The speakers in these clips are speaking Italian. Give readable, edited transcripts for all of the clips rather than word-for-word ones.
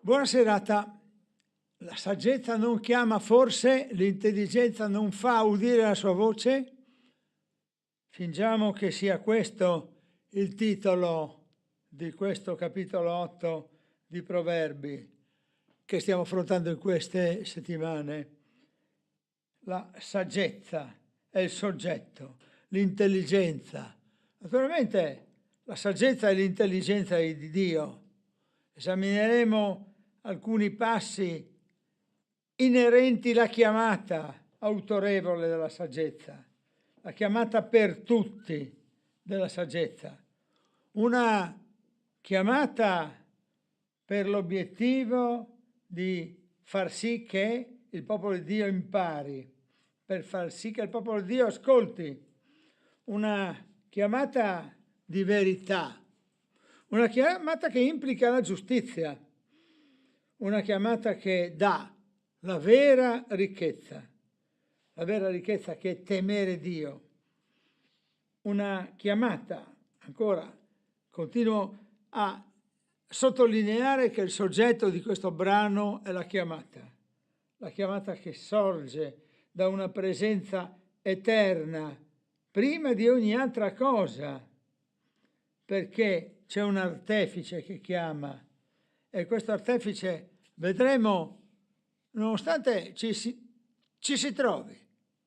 Buona serata. La saggezza non chiama forse, l'intelligenza non fa udire la sua voce? Fingiamo che sia questo il titolo di questo capitolo 8 di Proverbi che stiamo affrontando in queste settimane. La saggezza è il soggetto, l'intelligenza. Naturalmente la saggezza è l'intelligenza di Dio. Esamineremo alcuni passi inerenti alla chiamata autorevole della saggezza, la chiamata per tutti della saggezza, una chiamata per l'obiettivo di far sì che il popolo di Dio impari, per far sì che il popolo di Dio ascolti, una chiamata di verità, una chiamata che implica la giustizia, una chiamata che dà la vera ricchezza che è temere Dio. Una chiamata, ancora, continuo a sottolineare che il soggetto di questo brano è la chiamata che sorge da una presenza eterna, prima di ogni altra cosa, perché c'è un artefice che chiama, e questo artefice, vedremo, nonostante ci si trovi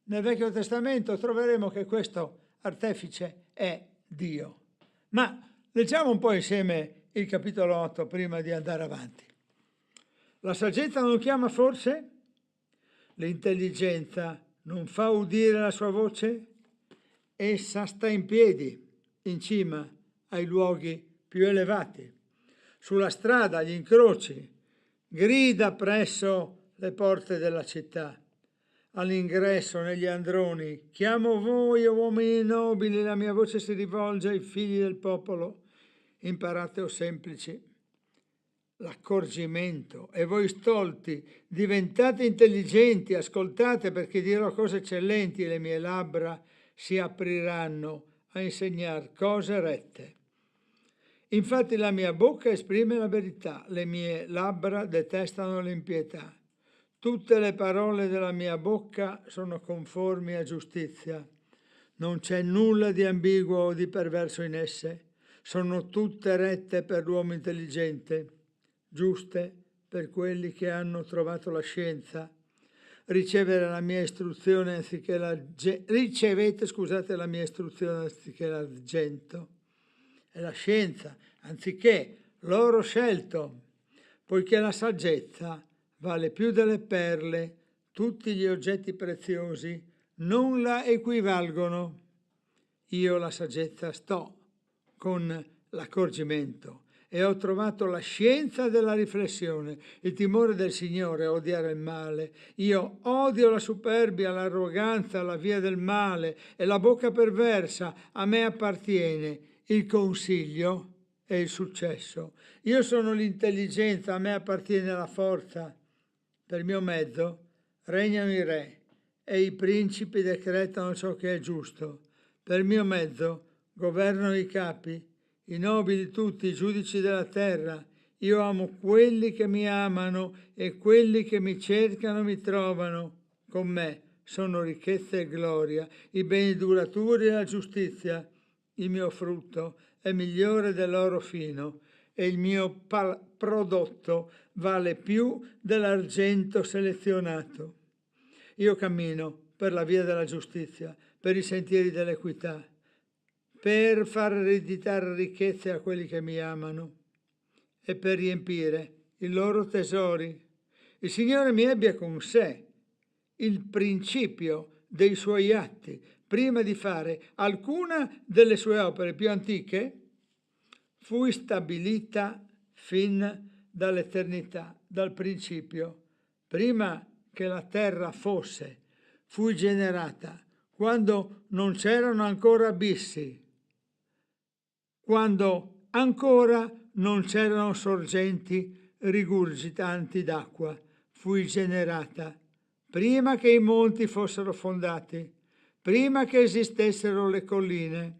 nel Vecchio Testamento, troveremo che questo artefice è Dio. Ma leggiamo un po' insieme il capitolo 8 prima di andare avanti. La saggezza non chiama forse? L'intelligenza non fa udire la sua voce? Essa sta in piedi, in cima ai luoghi più elevati, sulla strada, agli incroci, grida presso le porte della città, all'ingresso negli androni, chiamo voi, uomini nobili, la mia voce si rivolge ai figli del popolo, imparate o semplici l'accorgimento, e voi stolti diventate intelligenti, ascoltate perché dirò cose eccellenti e le mie labbra si apriranno a insegnar cose rette. Infatti la mia bocca esprime la verità, le mie labbra detestano l'impietà. Tutte le parole della mia bocca sono conformi a giustizia. Non c'è nulla di ambiguo o di perverso in esse. Sono tutte rette per l'uomo intelligente, giuste per quelli che hanno trovato la scienza. Ricevete la mia istruzione anziché l'argento e la scienza anziché l'oro scelto, poiché la saggezza vale più delle perle, tutti gli oggetti preziosi non la equivalgono. Io la saggezza sto con l'accorgimento e ho trovato la scienza della riflessione, il timore del Signore, odiare il male. Io odio la superbia, l'arroganza, la via del male e la bocca perversa. A me appartiene il consiglio e il successo. Io sono l'intelligenza, a me appartiene la forza. Per mio mezzo regnano i re e i principi decretano ciò che è giusto. Per mio mezzo governano i capi, i nobili tutti, i giudici della terra. Io amo quelli che mi amano e quelli che mi cercano mi trovano. Con me sono ricchezza e gloria, i beni duraturi e la giustizia. Il mio frutto è migliore dell'oro fino e il mio prodotto vale più dell'argento selezionato. Io cammino per la via della giustizia, per i sentieri dell'equità, per far ereditare ricchezze a quelli che mi amano e per riempire i loro tesori. Il Signore mi abbia con sé il principio dei suoi atti, prima di fare alcuna delle sue opere più antiche, fui stabilita fin dall'eternità, dal principio, prima che la terra fosse, fui generata, quando non c'erano ancora abissi, quando ancora non c'erano sorgenti rigurgitanti d'acqua, fui generata, prima che i monti fossero fondati, prima che esistessero le colline,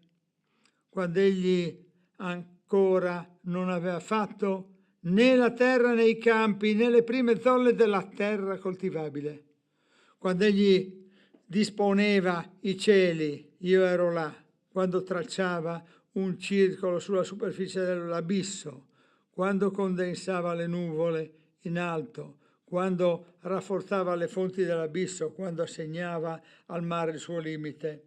quando egli ancora non aveva fatto né la terra né i campi, né le prime zolle della terra coltivabile. Quando egli disponeva i cieli, io ero là. Quando tracciava un circolo sulla superficie dell'abisso, quando condensava le nuvole in alto, quando rafforzava le fonti dell'abisso, quando assegnava al mare il suo limite,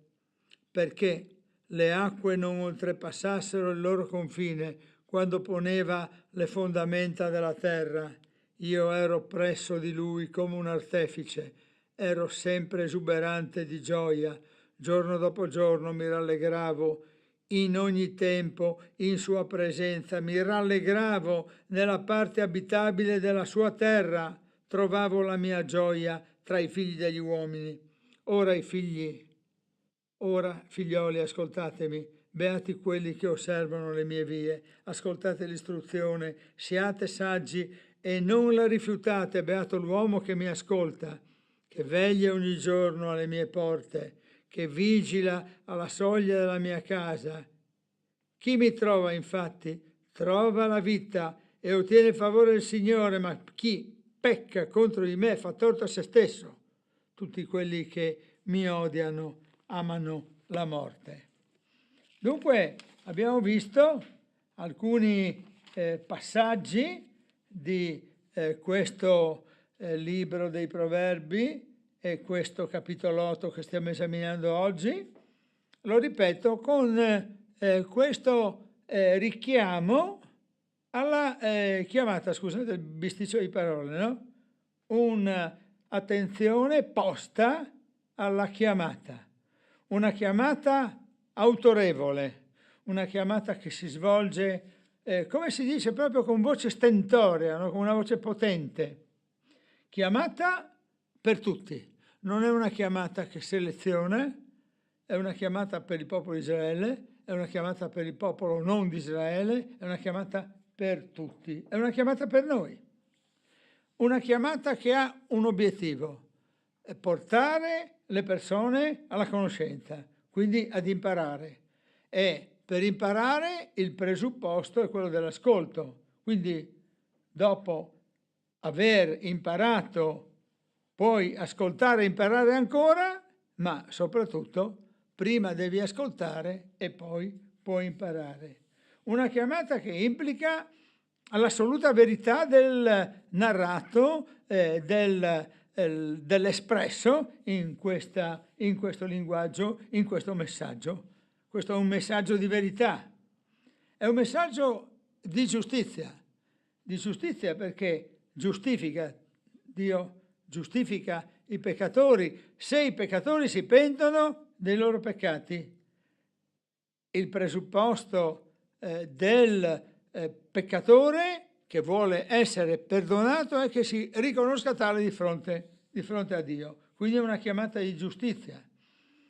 perché le acque non oltrepassassero il loro confine, quando poneva le fondamenta della terra. Io ero presso di lui come un artefice, ero sempre esuberante di gioia, giorno dopo giorno mi rallegravo in ogni tempo in sua presenza, mi rallegravo nella parte abitabile della sua terra, trovavo la mia gioia tra i figli degli uomini. Ora figlioli, ascoltatemi, beati quelli che osservano le mie vie, ascoltate l'istruzione, siate saggi e non la rifiutate, beato l'uomo che mi ascolta, che veglia ogni giorno alle mie porte, che vigila alla soglia della mia casa. Chi mi trova, infatti, trova la vita e ottiene il favore del Signore, ma chi pecca contro di me fa torto a se stesso. Tutti quelli che mi odiano amano la morte. Dunque abbiamo visto alcuni passaggi di questo libro dei Proverbi e questo capitolo 8 che stiamo esaminando oggi. Lo ripeto, con questo richiamo alla chiamata, scusate il bisticcio di parole, no? Un'attenzione posta alla chiamata, una chiamata autorevole, una chiamata che si svolge, come si dice, proprio con voce stentorea, no? Con una voce potente. Chiamata per tutti, non è una chiamata che seleziona, è una chiamata per il popolo di Israele, è una chiamata per il popolo non di Israele, è una chiamata per tutti, è una chiamata per noi. Una chiamata che ha un obiettivo, è portare le persone alla conoscenza, quindi ad imparare. E per imparare il presupposto è quello dell'ascolto. Quindi dopo aver imparato puoi ascoltare e imparare ancora, ma soprattutto prima devi ascoltare e poi puoi imparare. Una chiamata che implica l'assoluta verità del narrato, dell'espresso in questo linguaggio, in questo messaggio. Questo è un messaggio di verità, è un messaggio di giustizia perché giustifica, Dio giustifica i peccatori se i peccatori si pentono dei loro peccati. Il presupposto del peccatore che vuole essere perdonato è che si riconosca tale di fronte a Dio. Quindi è una chiamata di giustizia.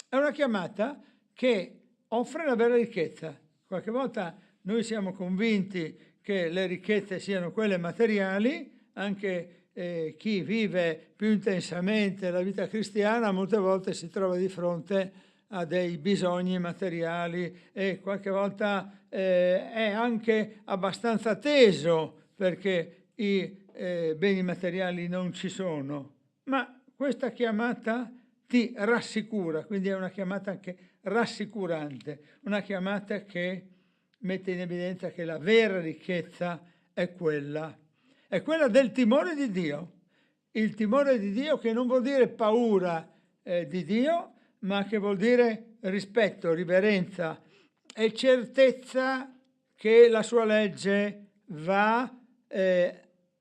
È una chiamata che offre la vera ricchezza. Qualche volta noi siamo convinti che le ricchezze siano quelle materiali, anche chi vive più intensamente la vita cristiana molte volte si trova di fronte a dei bisogni materiali e qualche volta è anche abbastanza teso perché i beni materiali non ci sono. Ma questa chiamata ti rassicura, quindi è una chiamata anche rassicurante, una chiamata che mette in evidenza che la vera ricchezza è quella del timore di Dio. Il timore di Dio che non vuol dire paura di Dio, ma che vuol dire rispetto, riverenza e certezza che la sua legge va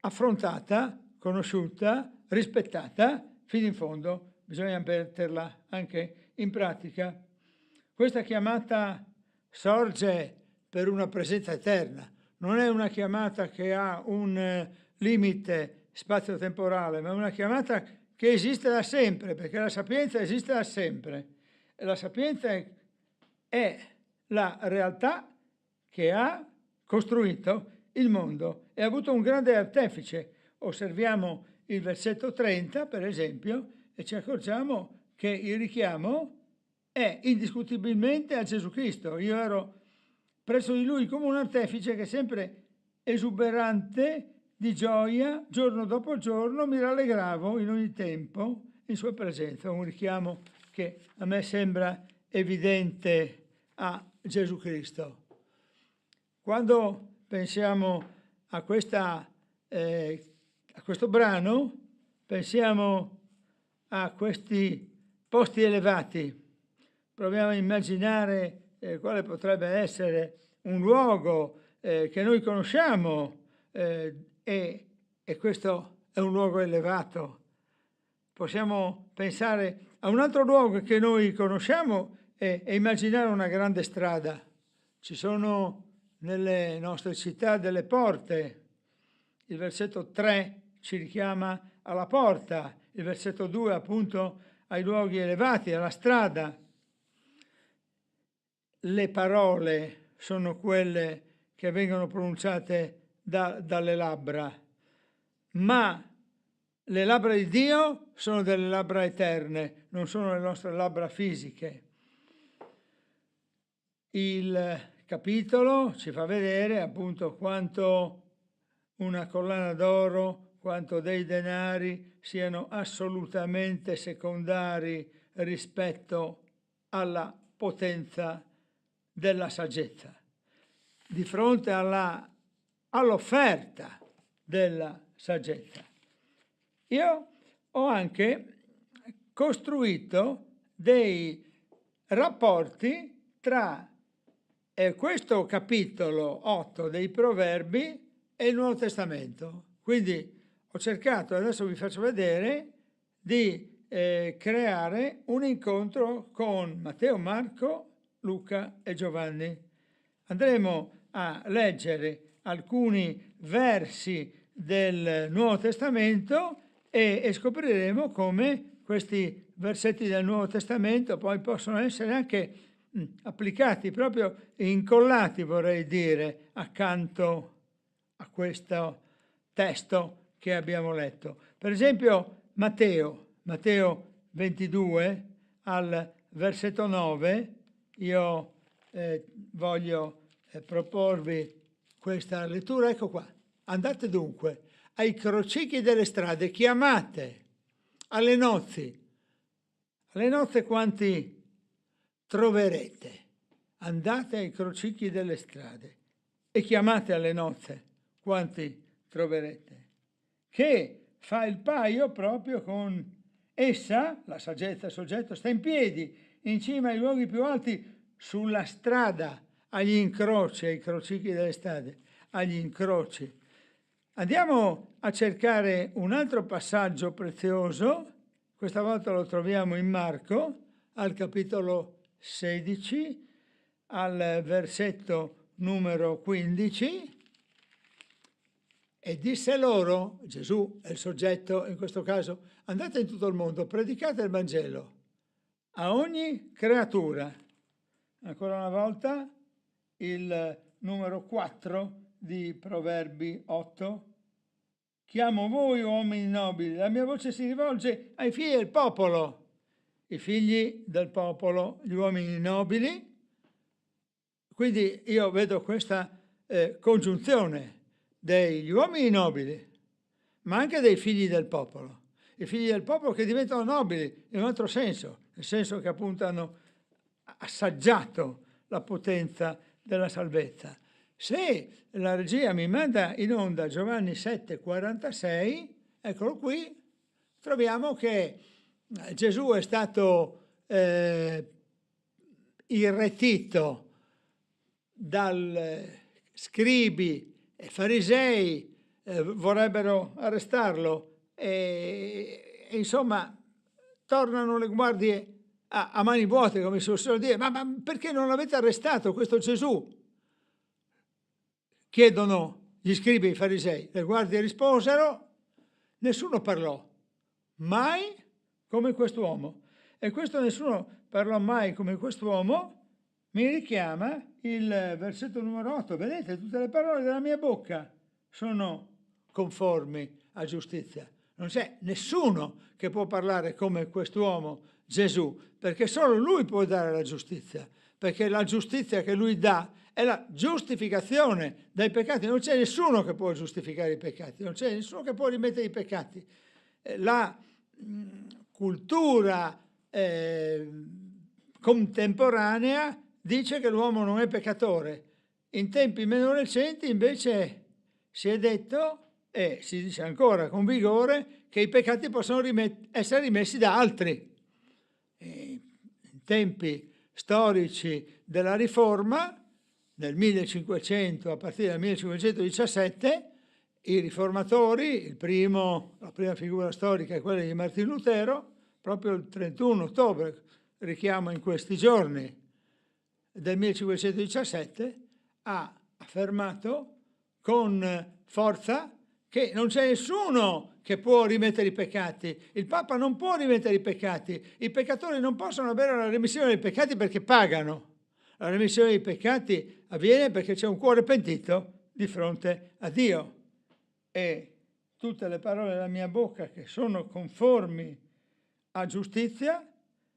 affrontata, conosciuta, rispettata fino in fondo. Bisogna metterla anche in pratica. Questa chiamata sorge per una presenza eterna, non è una chiamata che ha un limite spazio-temporale, ma è una chiamata che esiste da sempre, perché la sapienza esiste da sempre. E la sapienza è la realtà che ha costruito il mondo e ha avuto un grande artefice. Osserviamo il versetto 30, per esempio, e ci accorgiamo che il richiamo è indiscutibilmente a Gesù Cristo. Io ero presso di lui come un artefice che sempre esuberante di gioia, giorno dopo giorno mi rallegravo in ogni tempo in sua presenza. Un richiamo che a me sembra evidente a Gesù Cristo. Quando pensiamo a questo brano, pensiamo a questi posti elevati. Proviamo a immaginare quale potrebbe essere un luogo che noi conosciamo e questo è un luogo elevato. Possiamo pensare a un altro luogo che noi conosciamo e immaginare una grande strada. Ci sono nelle nostre città delle porte. Il versetto 3 ci richiama alla porta, il versetto 2 appunto ai luoghi elevati, alla strada. Le parole sono quelle che vengono pronunciate dalle labbra, ma le labbra di Dio sono delle labbra eterne, non sono le nostre labbra fisiche. Il capitolo ci fa vedere appunto quanto una collana d'oro, quanto dei denari siano assolutamente secondari rispetto alla potenza della saggezza, di fronte all'offerta della saggezza. Io ho anche costruito dei rapporti tra questo capitolo 8 dei Proverbi e il Nuovo Testamento. Quindi ho cercato, adesso vi faccio vedere, di creare un incontro con Matteo, Marco, Luca e Giovanni. Andremo a leggere alcuni versi del Nuovo Testamento e scopriremo come questi versetti del Nuovo Testamento poi possono essere anche applicati, proprio incollati, vorrei dire, accanto a questo testo che abbiamo letto. Per esempio Matteo 22 al versetto 9, io voglio proporvi questa lettura. Ecco qua: andate dunque ai crocicchi delle strade, chiamate alle nozze quanti troverete. Andate ai crocicchi delle strade e chiamate alle nozze quanti troverete. Che fa il paio proprio con essa, la saggezza soggetto, sta in piedi in cima ai luoghi più alti, sulla strada, agli incroci, ai crocicchi delle strade, agli incroci. Andiamo a cercare un altro passaggio prezioso, questa volta lo troviamo in Marco, al capitolo 16, al versetto numero 15, e disse loro, Gesù è il soggetto in questo caso, andate in tutto il mondo, predicate il Vangelo a ogni creatura. Ancora una volta il numero 4 di Proverbi 8. Chiamo voi uomini nobili, la mia voce si rivolge ai figli del popolo. I figli del popolo, gli uomini nobili. Quindi io vedo questa congiunzione degli uomini nobili, ma anche dei figli del popolo. I figli del popolo che diventano nobili in un altro senso, nel senso che appunto hanno assaggiato la potenza della salvezza. Se la regia mi manda in onda Giovanni 7,46, eccolo qui, troviamo che Gesù è stato irretito dal scribi e farisei, vorrebbero arrestarlo e insomma tornano le guardie a mani vuote, come si suol dire. Ma perché non l'avete arrestato questo Gesù? Chiedono gli scribi e i farisei. Le guardie risposero: nessuno parlò mai come quest'uomo. E questo nessuno parlò mai come quest'uomo mi richiama il versetto numero 8. Vedete, tutte le parole della mia bocca sono conformi a giustizia. Non c'è nessuno che può parlare come quest'uomo Gesù, perché solo lui può dare la giustizia, perché la giustizia che lui dà è la giustificazione dai peccati. Non c'è nessuno che può giustificare i peccati, non c'è nessuno che può rimettere i peccati. La cultura contemporanea dice che l'uomo non è peccatore. In tempi meno recenti invece si è detto, e si dice ancora con vigore, che i peccati possono essere rimessi da altri. In tempi storici della Riforma, nel 1500, a partire dal 1517, i riformatori, la prima figura storica è quella di Martin Lutero, proprio il 31 ottobre, richiamo in questi giorni del 1517, ha affermato con forza che non c'è nessuno che può rimettere i peccati. Il Papa non può rimettere i peccati. I peccatori non possono avere la remissione dei peccati perché pagano. La remissione dei peccati avviene perché c'è un cuore pentito di fronte a Dio. E tutte le parole della mia bocca che sono conformi a giustizia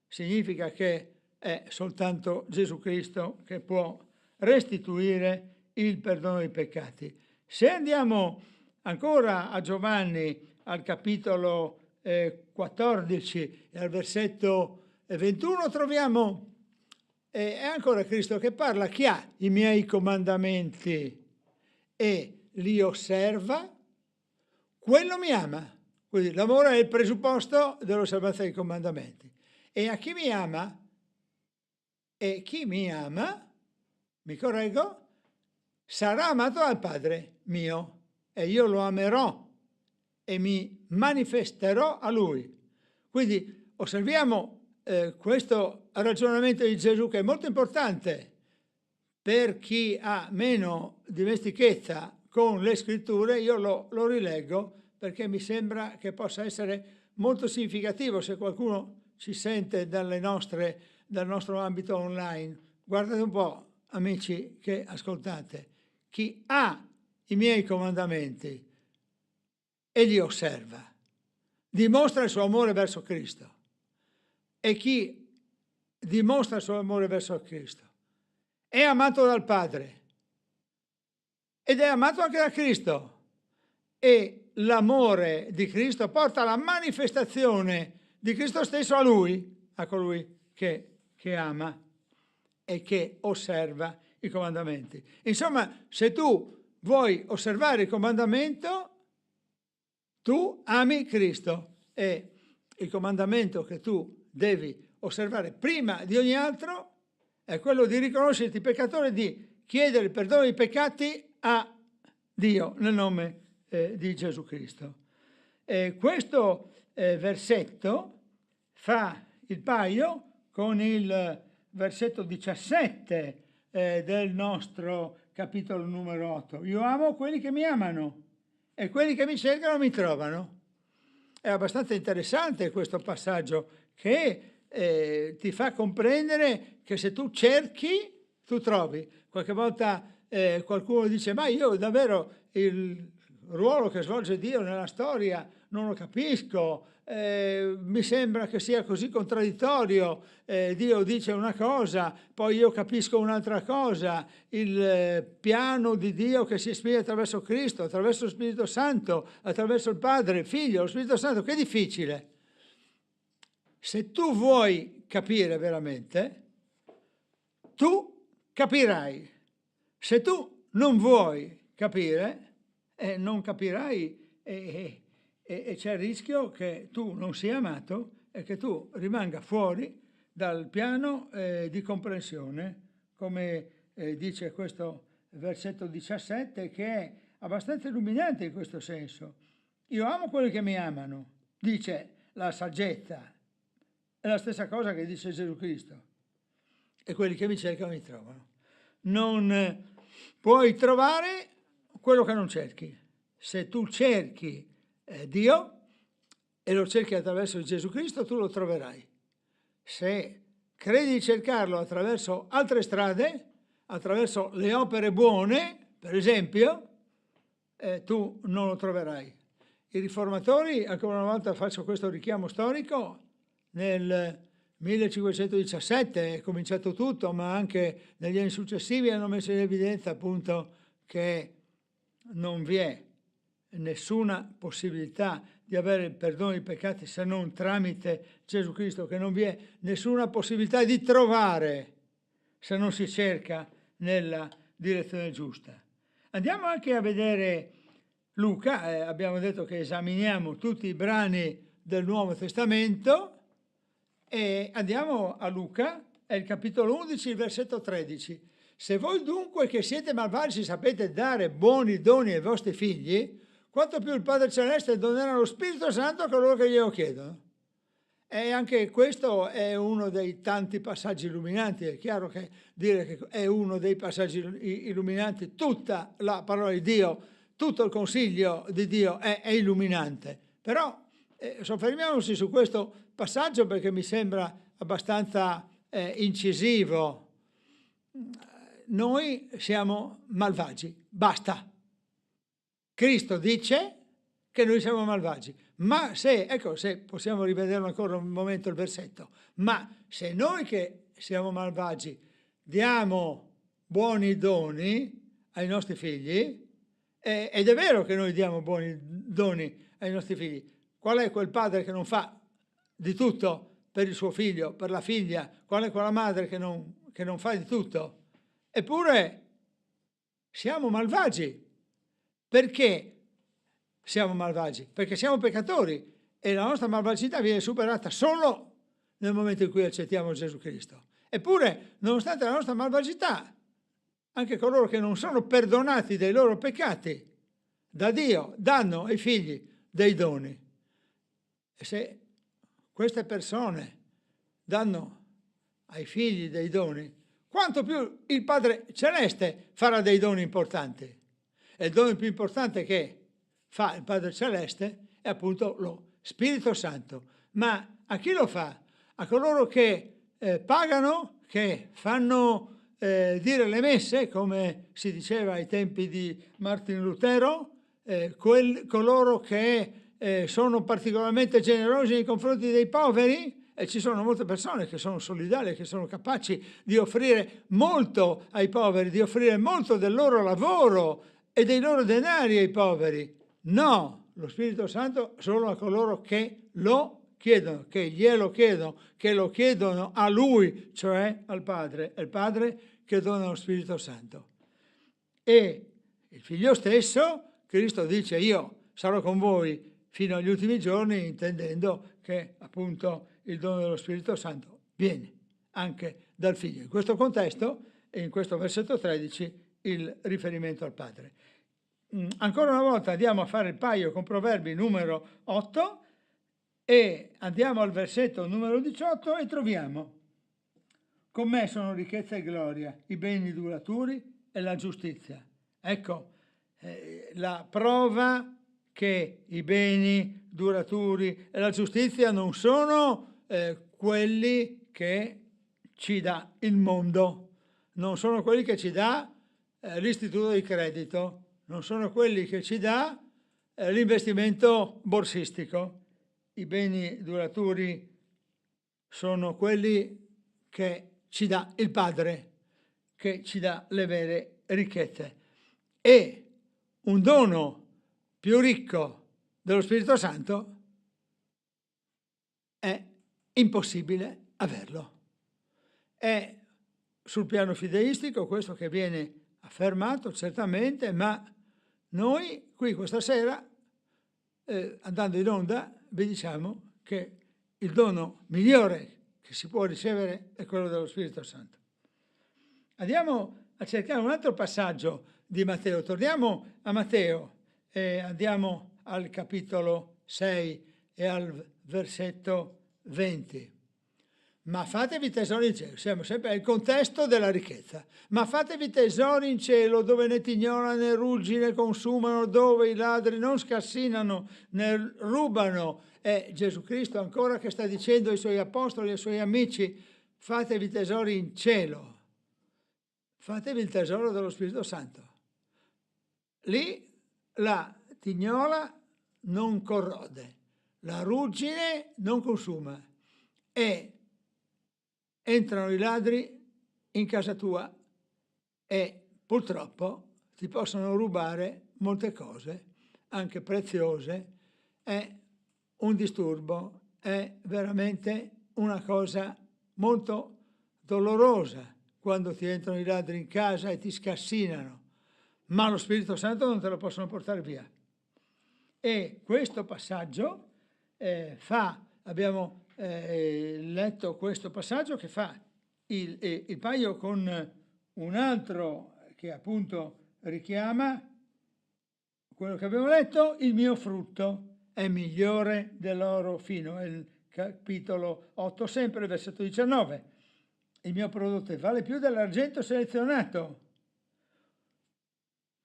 significa che è soltanto Gesù Cristo che può restituire il perdono dei peccati. Se andiamo ancora a Giovanni, al capitolo 14 e al versetto 21, troviamo è ancora Cristo che parla: chi ha i miei comandamenti e li osserva, quello mi ama. Quindi l'amore è il presupposto dell'osservanza dei comandamenti. E a chi mi ama, mi correggo, sarà amato dal Padre mio, e io lo amerò e mi manifesterò a lui. Quindi osserviamo questo ragionamento di Gesù, che è molto importante per chi ha meno dimestichezza con le scritture. Io lo rileggo perché mi sembra che possa essere molto significativo se qualcuno ci sente dal nostro ambito online. Guardate un po', amici che ascoltate: chi ha i miei comandamenti e li osserva dimostra il suo amore verso Cristo. E chi dimostra il suo amore verso Cristo è amato dal Padre ed è amato anche da Cristo, e l'amore di Cristo porta alla manifestazione di Cristo stesso a lui, a colui che ama e che osserva i comandamenti. Insomma, se tu vuoi osservare il comandamento, tu ami Cristo, e il comandamento che tu devi osservare prima di ogni altro è quello di riconoscerti peccatore e di chiedere il perdono dei peccati a Dio nel nome di Gesù Cristo. Questo versetto fa il paio con il versetto 17 del nostro capitolo numero 8. Io amo quelli che mi amano e quelli che mi cercano mi trovano. È abbastanza interessante questo passaggio, che ti fa comprendere che se tu cerchi, tu trovi. Qualche volta qualcuno dice: ma io davvero il ruolo che svolge Dio nella storia non lo capisco, mi sembra che sia così contraddittorio, Dio dice una cosa, poi io capisco un'altra cosa, il piano di Dio che si esprime attraverso Cristo, attraverso lo Spirito Santo, attraverso il Padre, il Figlio, lo Spirito Santo, che difficile. Se tu vuoi capire veramente, tu capirai. Se tu non vuoi capire, non capirai, e c'è il rischio che tu non sia amato e che tu rimanga fuori dal piano di comprensione, come dice questo versetto 17, che è abbastanza illuminante in questo senso. Io amo quelli che mi amano, dice la saggezza. È la stessa cosa che dice Gesù Cristo: e quelli che mi cercano mi trovano. Non puoi trovare quello che non cerchi. Se tu cerchi Dio e lo cerchi attraverso Gesù Cristo, tu lo troverai. Se credi di cercarlo attraverso altre strade, attraverso le opere buone, per esempio, tu non lo troverai. I riformatori, ancora una volta faccio questo richiamo storico, nel 1517 è cominciato tutto, ma anche negli anni successivi hanno messo in evidenza appunto che non vi è nessuna possibilità di avere il perdono dei peccati se non tramite Gesù Cristo, che non vi è nessuna possibilità di trovare se non si cerca nella direzione giusta. Andiamo anche a vedere Luca, abbiamo detto che esaminiamo tutti i brani del Nuovo Testamento e andiamo a Luca, è il capitolo 11, il versetto 13. Se voi dunque che siete malvagi sapete dare buoni doni ai vostri figli, quanto più il Padre Celeste donerà lo Spirito Santo a coloro che glielo chiedono. E anche questo è uno dei tanti passaggi illuminanti. È chiaro che dire che è uno dei passaggi illuminanti, tutta la parola di Dio, tutto il consiglio di Dio è illuminante. Però soffermiamoci su questo passaggio perché mi sembra abbastanza incisivo. Noi siamo malvagi, basta. Cristo dice che noi siamo malvagi, ma se possiamo rivederlo ancora un momento il versetto, ma se noi che siamo malvagi diamo buoni doni ai nostri figli, ed è vero che noi diamo buoni doni ai nostri figli, qual è quel padre che non fa di tutto per il suo figlio, per la figlia? Qual è quella madre che non fa di tutto? Eppure siamo malvagi. Perché siamo malvagi? Perché siamo peccatori e la nostra malvagità viene superata solo nel momento in cui accettiamo Gesù Cristo. Eppure, nonostante la nostra malvagità, anche coloro che non sono perdonati dei loro peccati da Dio danno ai figli dei doni. E se queste persone danno ai figli dei doni, quanto più il Padre Celeste farà dei doni importanti. E il dono più importante che fa il Padre Celeste è appunto lo Spirito Santo. Ma a chi lo fa? A coloro che pagano, che fanno dire le messe, come si diceva ai tempi di Martin Lutero, coloro che sono particolarmente generosi nei confronti dei poveri, e ci sono molte persone che sono solidali, che sono capaci di offrire molto ai poveri, di offrire molto del loro lavoro e dei loro denari ai poveri. No, lo Spirito Santo solo a coloro che lo chiedono, che glielo chiedono, che lo chiedono a Lui, cioè al Padre. È il Padre che dona lo Spirito Santo. E il Figlio stesso, Cristo dice: io sarò con voi fino agli ultimi giorni, intendendo che appunto il dono dello Spirito Santo viene anche dal Figlio. In questo contesto e in questo versetto 13 il riferimento al Padre. Ancora una volta andiamo a fare il paio con Proverbi numero 8 e andiamo al versetto numero 18 e troviamo: con me sono ricchezza e gloria, i beni duraturi e la giustizia. Ecco, la prova che i beni duraturi e la giustizia non sono quelli che ci dà il mondo, non sono quelli che ci dà l'istituto di credito, non sono quelli che ci dà l'investimento borsistico. I beni duraturi sono quelli che ci dà il Padre, che ci dà le vere ricchezze. E un dono più ricco dello Spirito Santo è impossibile averlo. È sul piano fideistico questo che viene affermato, certamente, ma noi qui questa sera, andando in onda, vi diciamo che il dono migliore che si può ricevere è quello dello Spirito Santo. Andiamo a cercare un altro passaggio di Matteo. Torniamo a Matteo e andiamo al capitolo 6 e al versetto 20. Ma fatevi tesori in cielo, siamo sempre nel contesto della ricchezza, ma fatevi tesori in cielo dove né tignola né ruggi né consumano, dove i ladri non scassinano né rubano. È Gesù Cristo ancora che sta dicendo ai suoi apostoli e ai suoi amici: fatevi tesori in cielo, fatevi il tesoro dello Spirito Santo. Lì la tignola non corrode, la ruggine non consuma e entrano i ladri in casa tua e purtroppo ti possono rubare molte cose, anche preziose. È un disturbo, è veramente una cosa molto dolorosa quando ti entrano i ladri in casa e ti scassinano, ma lo Spirito Santo non te lo possono portare via. E questo passaggio abbiamo letto questo passaggio che fa il paio con un altro che appunto richiama quello che abbiamo letto: il mio frutto è migliore dell'oro fino, è il capitolo 8, sempre il versetto 19. Il mio prodotto vale più dell'argento selezionato,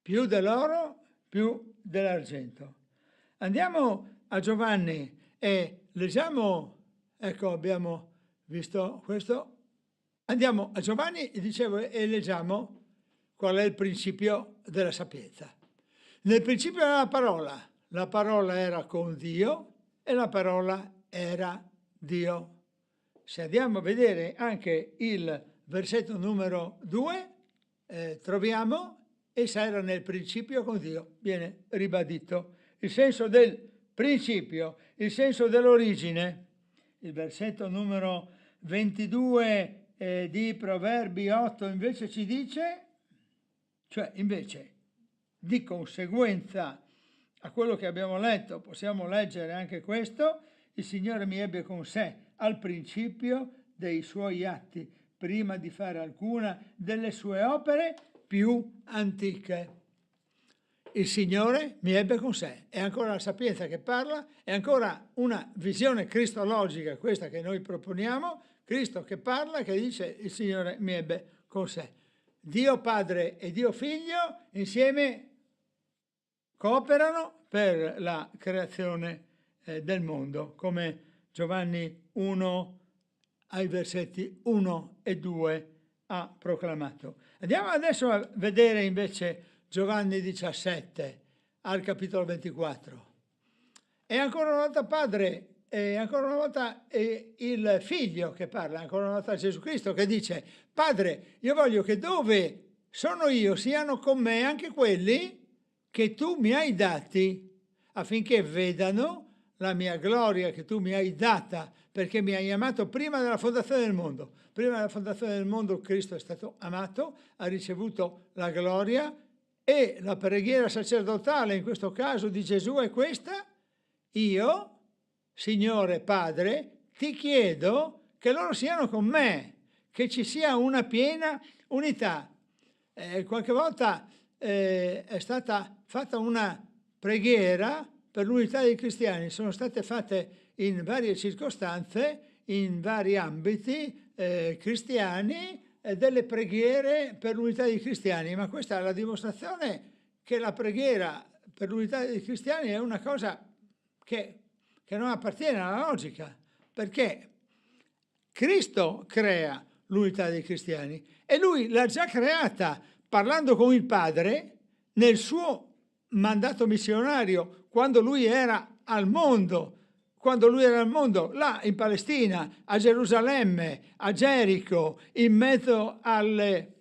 più dell'oro, più dell'argento. Andiamo a Giovanni e leggiamo, ecco, abbiamo visto questo. Andiamo a Giovanni, dicevo, e leggiamo qual è il principio della sapienza. Nel principio era la parola era con Dio e la parola era Dio. Se andiamo a vedere anche il versetto numero 2, troviamo essa era nel principio con Dio, viene ribadito il senso del principio, il senso dell'origine. Il versetto numero 22 di Proverbi 8 invece ci dice, cioè invece di conseguenza a quello che abbiamo letto, possiamo leggere anche questo: il Signore mi ebbe con sé al principio dei suoi atti, prima di fare alcuna delle sue opere più antiche. Il Signore mi ebbe con sé, è ancora la sapienza che parla, è ancora una visione cristologica questa che noi proponiamo, Cristo che parla, che dice il Signore mi ebbe con sé. Dio Padre e Dio Figlio insieme cooperano per la creazione del mondo, come Giovanni 1 ai versetti 1 e 2 ha proclamato. Andiamo adesso a vedere invece Giovanni 17 al capitolo 24. E ancora una volta Padre, e ancora una volta il Figlio che parla, ancora una volta Gesù Cristo che dice: Padre, io voglio che dove sono io siano con me anche quelli che tu mi hai dati, affinché vedano la mia gloria che tu mi hai data, perché mi hai amato prima della fondazione del mondo. Prima della fondazione del mondo Cristo è stato amato, ha ricevuto la gloria, e la preghiera sacerdotale in questo caso di Gesù è questa: io, Signore Padre, ti chiedo che loro siano con me, che ci sia una piena unità. Qualche volta è stata fatta una preghiera per l'unità dei cristiani, sono state fatte in varie circostanze, in vari ambiti cristiani, delle preghiere per l'unità dei cristiani, ma questa è la dimostrazione che la preghiera per l'unità dei cristiani è una cosa che non appartiene alla logica, perché Cristo crea l'unità dei cristiani e lui l'ha già creata parlando con il Padre nel suo mandato missionario, quando lui era al mondo, là in Palestina, a Gerusalemme, a Gerico, in mezzo alle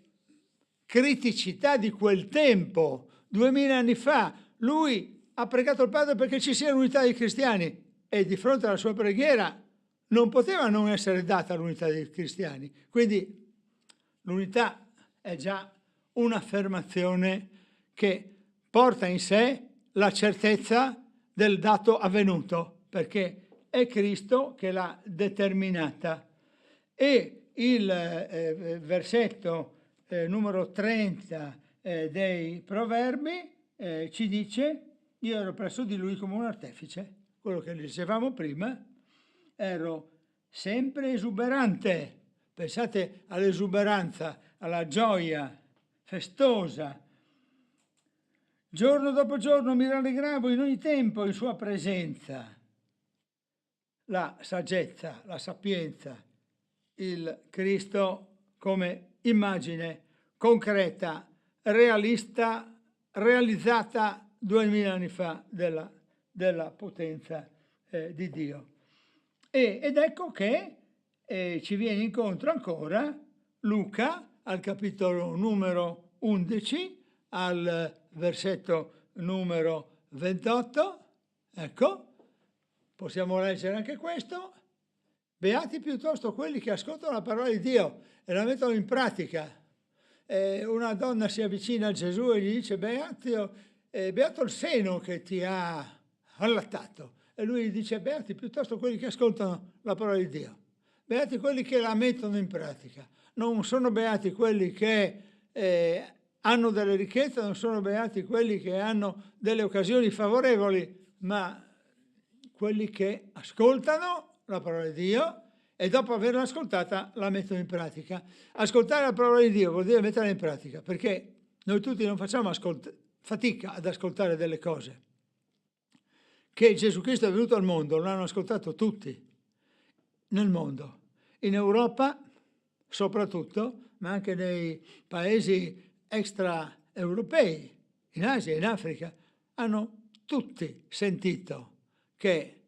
criticità di quel tempo, 2000 anni fa, lui ha pregato il Padre perché ci sia l'unità dei cristiani, e di fronte alla sua preghiera non poteva non essere data l'unità dei cristiani. Quindi l'unità è già un'affermazione che porta in sé la certezza del dato avvenuto, perché è Cristo che l'ha determinata. E il versetto numero 30 dei Proverbi ci dice: io ero presso di lui come un artefice, quello che dicevamo prima, ero sempre esuberante. Pensate all'esuberanza, alla gioia festosa. Giorno dopo giorno mi rallegravo in ogni tempo in sua presenza. La saggezza, la sapienza, il Cristo come immagine concreta, realista, realizzata 2000 anni fa della potenza di Dio. Ed ecco che E ci viene incontro ancora Luca al capitolo numero 11, al versetto numero 28, ecco, possiamo leggere anche questo. Beati piuttosto quelli che ascoltano la parola di Dio e la mettono in pratica. Una donna si avvicina a Gesù e gli dice: beato il seno che ti ha allattato. E lui gli dice: beati piuttosto quelli che ascoltano la parola di Dio. Beati quelli che la mettono in pratica. Non sono beati quelli che hanno delle ricchezze, non sono beati quelli che hanno delle occasioni favorevoli, ma quelli che ascoltano la parola di Dio e dopo averla ascoltata la mettono in pratica. Ascoltare la parola di Dio vuol dire metterla in pratica, perché noi tutti non facciamo fatica ad ascoltare delle cose. Che Gesù Cristo è venuto al mondo, l'hanno ascoltato tutti nel mondo, in Europa soprattutto, ma anche nei paesi extraeuropei, in Asia, in Africa, hanno tutti sentito che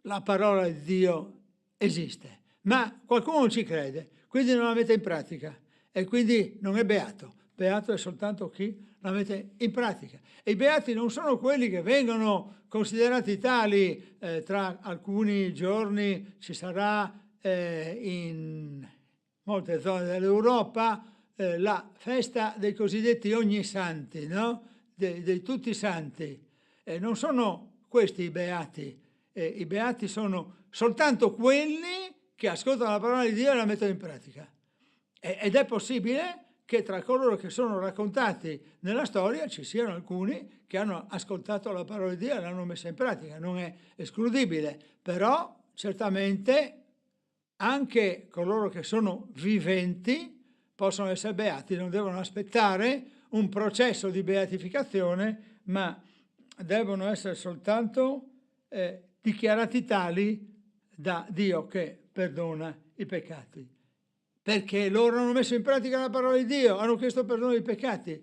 la parola di Dio esiste, ma qualcuno non ci crede, quindi non la mette in pratica e quindi non è beato. Beato è soltanto chi la mette in pratica. E i beati non sono quelli che vengono considerati tali. Tra alcuni giorni ci sarà in molte zone dell'Europa la festa dei cosiddetti ognisanti, no? Dei tutti santi. Non sono questi i beati. I beati sono soltanto quelli che ascoltano la parola di Dio e la mettono in pratica. Ed è possibile che tra coloro che sono raccontati nella storia ci siano alcuni che hanno ascoltato la parola di Dio e l'hanno messa in pratica. Non è escludibile, però certamente anche coloro che sono viventi possono essere beati, non devono aspettare un processo di beatificazione, ma devono essere soltanto dichiarati tali da Dio che perdona i peccati, perché loro hanno messo in pratica la parola di Dio, hanno chiesto perdono dei peccati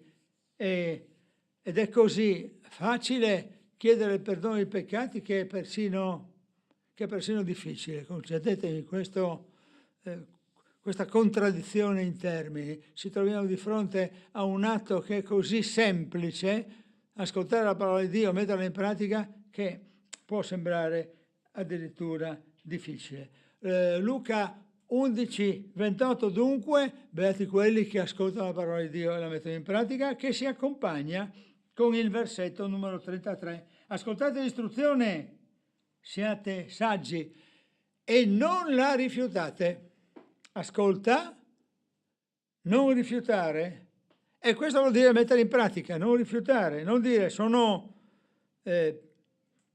ed è così facile chiedere il perdono dei peccati che è persino difficile. Concedetemi questa contraddizione in termini. Ci troviamo di fronte a un atto che è così semplice, ascoltare la parola di Dio, metterla in pratica, che può sembrare addirittura difficile. Luca 11, 28, dunque, beati quelli che ascoltano la parola di Dio e la mettono in pratica, che si accompagna con il versetto numero 33. Ascoltate l'istruzione, siate saggi e non la rifiutate. Ascolta, non rifiutare, e questo vuol dire mettere in pratica, non rifiutare, non dire sono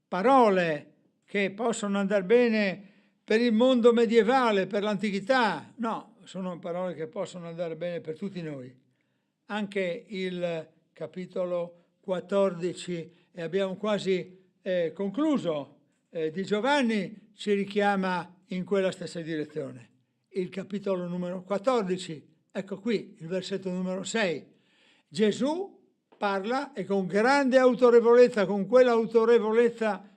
parole che possono andare bene per il mondo medievale, per l'antichità. No, sono parole che possono andare bene per tutti noi. Anche il capitolo 14, e abbiamo quasi concluso, di Giovanni ci richiama in quella stessa direzione. Il capitolo numero 14, ecco qui, il versetto numero 6. Gesù parla e con grande autorevolezza, con quell'autorevolezza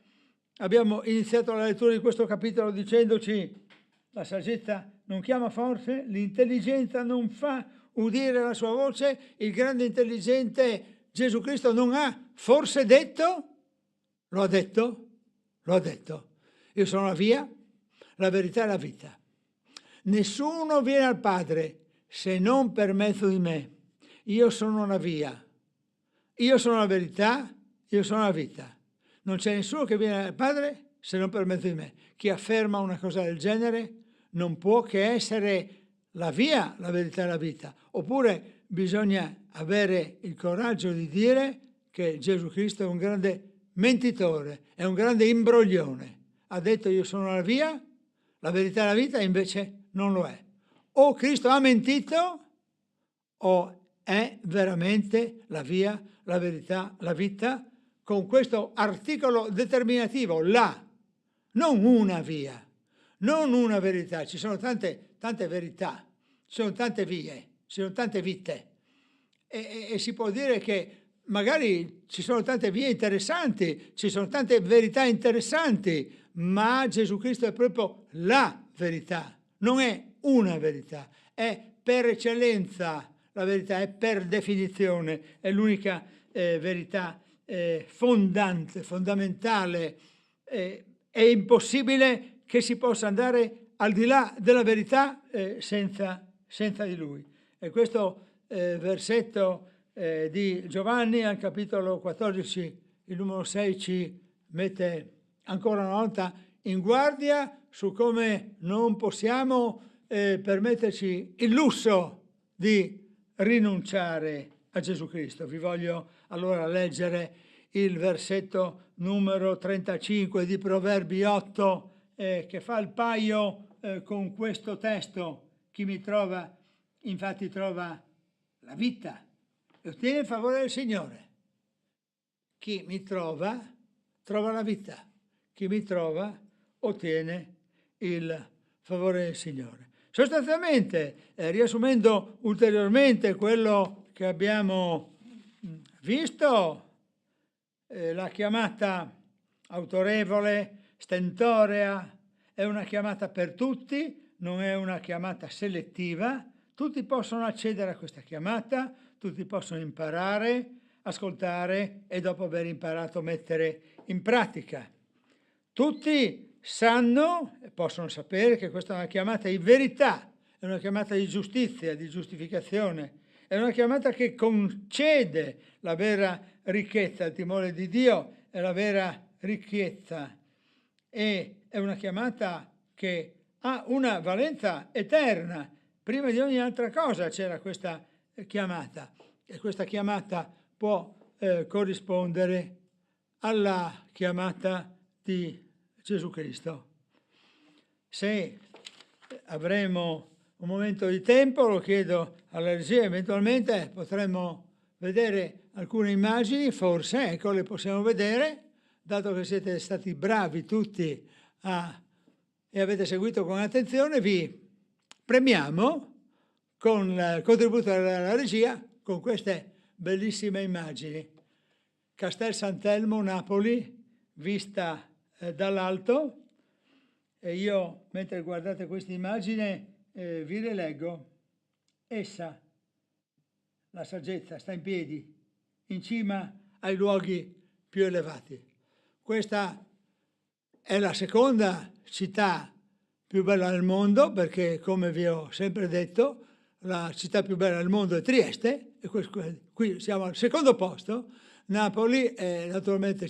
abbiamo iniziato la lettura di questo capitolo dicendoci: la saggezza non chiama forse, l'intelligenza non fa udire la sua voce, il grande intelligente Gesù Cristo non ha forse detto? Lo ha detto? Lo ha detto. Io sono la via, la verità e la vita. Nessuno viene al Padre se non per mezzo di me. Io sono la via, io sono la verità, io sono la vita. Non c'è nessuno che viene al Padre se non per mezzo di me. Chi afferma una cosa del genere non può che essere la via, la verità e la vita. Oppure bisogna avere il coraggio di dire che Gesù Cristo è un grande mentitore, è un grande imbroglione. Ha detto io sono la via, la verità e la vita, e invece non lo è. O Cristo ha mentito o è veramente la via, la verità, la vita, con questo articolo determinativo, la, non una via, non una verità. Ci sono tante verità, ci sono tante vie, ci sono tante vite e si può dire che magari ci sono tante vie interessanti, ci sono tante verità interessanti, ma Gesù Cristo è proprio la verità, non è una verità, è per eccellenza la verità, è per definizione, è l'unica verità fondante, fondamentale. È impossibile che si possa andare al di là della verità senza di lui. E questo versetto di Giovanni al capitolo 14, il numero 6, ci mette ancora una volta in guardia su come non possiamo permetterci il lusso di rinunciare a Gesù Cristo. Vi voglio allora leggere il versetto numero 35 di Proverbi 8 che fa il paio con questo testo. Chi mi trova infatti trova la vita e ottiene il favore del Signore. Chi mi trova trova la vita, chi mi trova ottiene il favore del Signore. Sostanzialmente, riassumendo ulteriormente quello che abbiamo visto, la chiamata autorevole, stentorea, è una chiamata per tutti, non è una chiamata selettiva, tutti possono accedere a questa chiamata, tutti possono imparare, ascoltare e dopo aver imparato mettere in pratica. Tutti sanno e possono sapere che questa è una chiamata di verità, è una chiamata di giustizia, di giustificazione, è una chiamata che concede la vera ricchezza, il timore di Dio è la vera ricchezza e è una chiamata che ha una valenza eterna. Prima di ogni altra cosa c'era questa chiamata e questa chiamata può corrispondere alla chiamata di Gesù Cristo. Se avremo un momento di tempo, lo chiedo alla regia, eventualmente potremmo vedere alcune immagini, forse, ecco, le possiamo vedere, dato che siete stati bravi tutti e avete seguito con attenzione, vi premiamo con il contributo della regia con queste bellissime immagini. Castel Sant'Elmo, Napoli, vista dall'alto, e io, mentre guardate questa immagine, vi rileggo. Essa, la saggezza, sta in piedi, in cima ai luoghi più elevati. Questa è la seconda città più bella del mondo, perché, come vi ho sempre detto, la città più bella del mondo è Trieste, e qui siamo al secondo posto. Napoli, naturalmente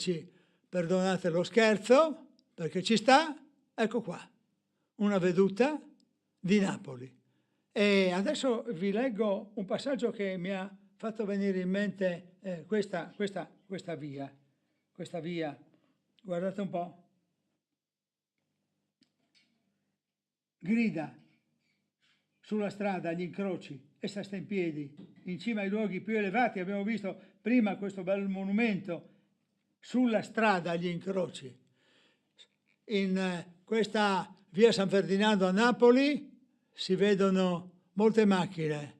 perdonate lo scherzo, perché ci sta, ecco qua, una veduta di Napoli. E adesso vi leggo un passaggio che mi ha fatto venire in mente questa via, guardate un po'. Grida sulla strada, agli incroci, essa sta in piedi, in cima ai luoghi più elevati, abbiamo visto prima questo bel monumento, sulla strada agli incroci. In questa via San Ferdinando a Napoli si vedono molte macchine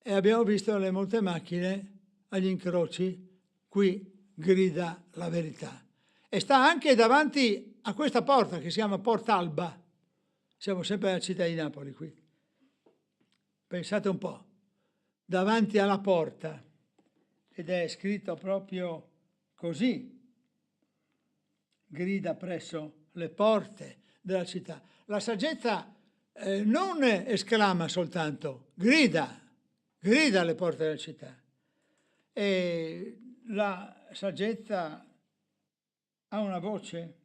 e abbiamo visto le molte macchine agli incroci, qui grida la verità. E sta anche davanti a questa porta che si chiama Porta Alba. Siamo sempre nella città di Napoli qui. Pensate un po', davanti alla porta, ed è scritto proprio così, grida presso le porte della città. La saggezza non esclama soltanto, grida alle porte della città. E la saggezza ha una voce,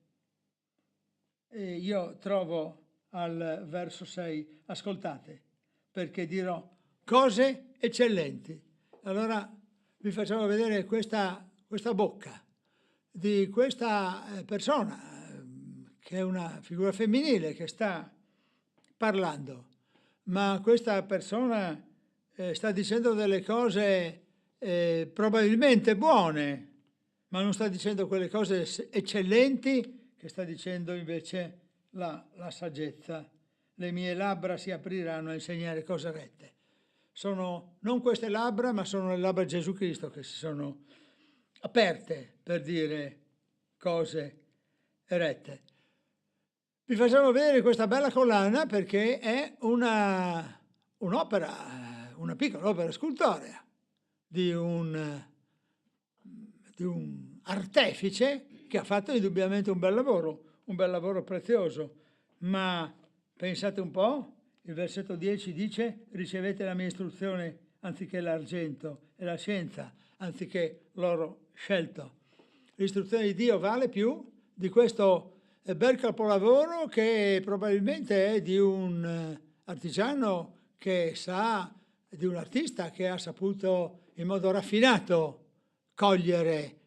e io trovo al verso 6, ascoltate, perché dirò cose eccellenti. Allora vi facciamo vedere questa bocca di questa persona, che è una figura femminile che sta parlando, ma questa persona sta dicendo delle cose probabilmente buone, ma non sta dicendo quelle cose eccellenti che sta dicendo invece la saggezza. Le mie labbra si apriranno a insegnare cose rette. Sono non queste labbra, ma sono le labbra di Gesù Cristo che si sono aperte per dire cose rette. Vi facciamo vedere questa bella collana perché è un'opera, una piccola opera scultorea di un artefice che ha fatto indubbiamente un bel lavoro prezioso. Ma pensate un po', il versetto 10 dice: ricevete la mia istruzione anziché l'argento e la scienza anziché l'oro scelto. L'istruzione di Dio vale più di questo bel capolavoro che probabilmente è di un artigiano che sa, di un artista che ha saputo in modo raffinato cogliere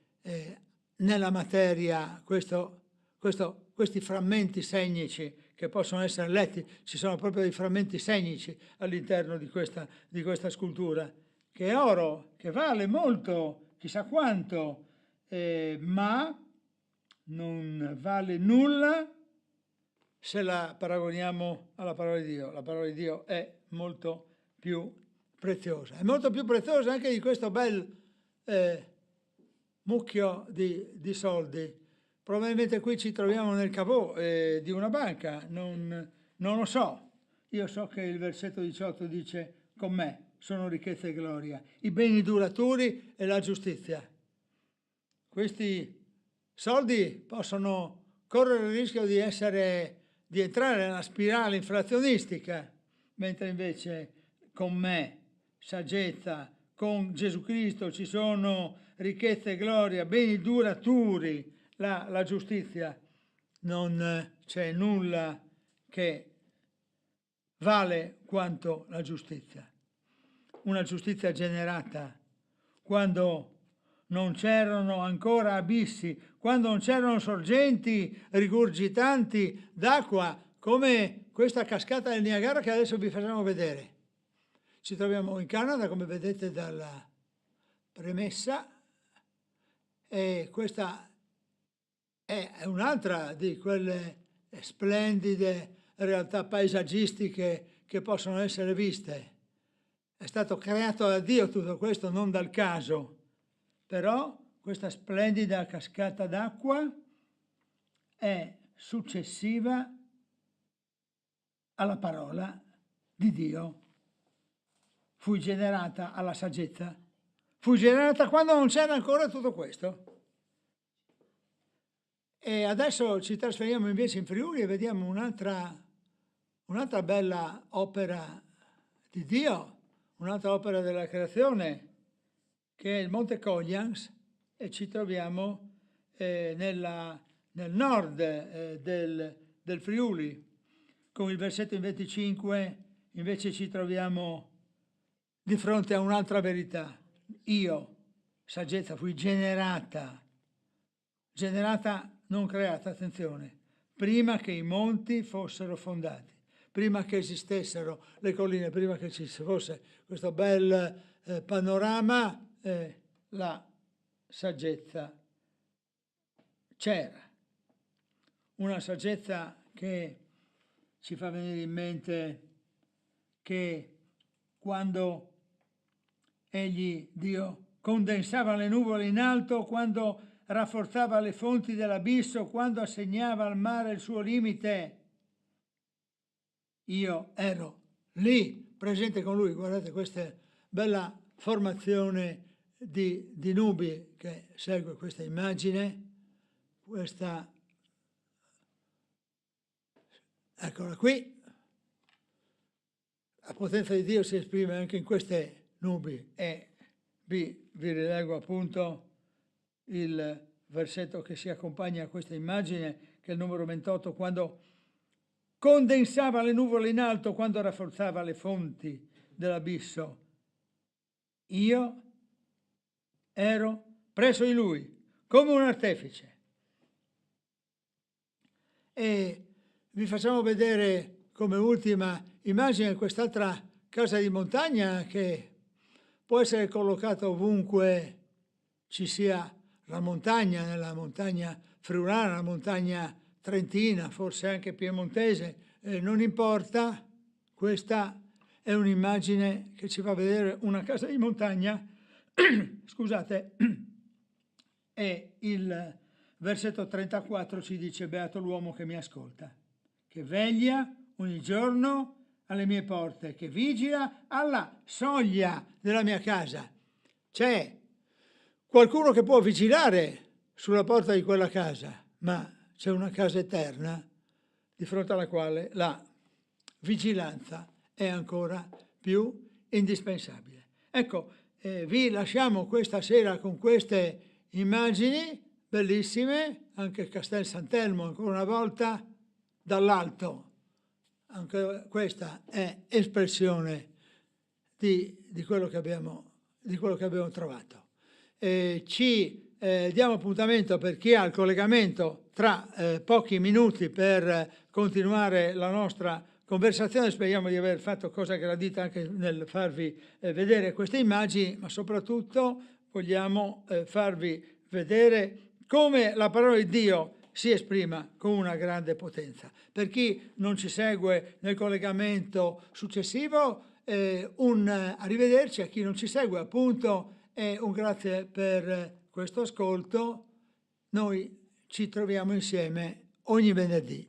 nella materia questi frammenti segnici che possono essere letti. Ci sono proprio dei frammenti segnici all'interno di questa scultura, che è oro, che vale molto, chissà quanto, ma non vale nulla se la paragoniamo alla parola di Dio. La parola di Dio è molto più preziosa. È molto più preziosa anche di questo bel mucchio di soldi. Probabilmente qui ci troviamo nel caveau di una banca, non lo so. Io so che il versetto 18 dice: con me sono ricchezza e gloria, i beni duraturi e la giustizia. Questi soldi possono correre il rischio di entrare nella spirale inflazionistica, mentre invece con me, saggezza, con Gesù Cristo ci sono ricchezza e gloria, beni duraturi, la giustizia. Non c'è nulla che vale quanto la giustizia. Una giustizia generata quando non c'erano ancora abissi, quando non c'erano sorgenti rigurgitanti d'acqua come questa cascata del Niagara che adesso vi facciamo vedere. Ci troviamo in Canada, come vedete dalla premessa, e questa è un'altra di quelle splendide realtà paesaggistiche che possono essere viste. È stato creato da Dio tutto questo, non dal caso. Però questa splendida cascata d'acqua è successiva alla parola di Dio. Fu generata alla saggezza, fu generata quando non c'era ancora tutto questo. E adesso ci trasferiamo invece in Friuli e vediamo un'altra bella opera di Dio, un'altra opera della creazione, che è il Monte Coglians, e ci troviamo nel nord del Friuli. Con il versetto 25 invece ci troviamo di fronte a un'altra verità. Io, saggezza, fui generata non creata, attenzione, prima che i monti fossero fondati, prima che esistessero le colline, prima che ci fosse questo bel panorama, la saggezza c'era. Una saggezza che ci fa venire in mente che quando Dio condensava le nuvole in alto, quando rafforzava le fonti dell'abisso, quando assegnava al mare il suo limite, io ero lì presente con lui. Guardate questa bella formazione di nubi che segue questa immagine, eccola qui. La potenza di Dio si esprime anche in queste nubi, e vi rilego appunto il versetto che si accompagna a questa immagine, che è il numero 28, quando condensava le nuvole in alto, quando rafforzava le fonti dell'abisso. Io ero presso di lui come un artefice. E vi facciamo vedere come ultima immagine quest'altra casa di montagna che può essere collocata ovunque ci sia la montagna, nella montagna friulana, la montagna trentina, forse anche piemontese, non importa. Questa è un'immagine che ci fa vedere una casa di montagna, scusate, e il versetto 34 ci dice: beato l'uomo che mi ascolta. che veglia ogni giorno alle mie porte, che vigila alla soglia della mia casa. C'è qualcuno che può vigilare sulla porta di quella casa, ma c'è una casa eterna di fronte alla quale la vigilanza è ancora più indispensabile. Ecco, vi lasciamo questa sera con queste immagini bellissime, anche Castel Sant'Elmo ancora una volta dall'alto, anche questa è espressione di quello che abbiamo trovato. Ci diamo appuntamento per chi ha il collegamento tra pochi minuti per continuare la nostra conversazione. Speriamo di aver fatto cosa gradita anche nel farvi vedere queste immagini, ma soprattutto vogliamo farvi vedere come la parola di Dio si esprima con una grande potenza. Per chi non ci segue nel collegamento successivo, un arrivederci. A chi non ci segue appunto e un grazie per questo ascolto. Noi ci troviamo insieme ogni venerdì.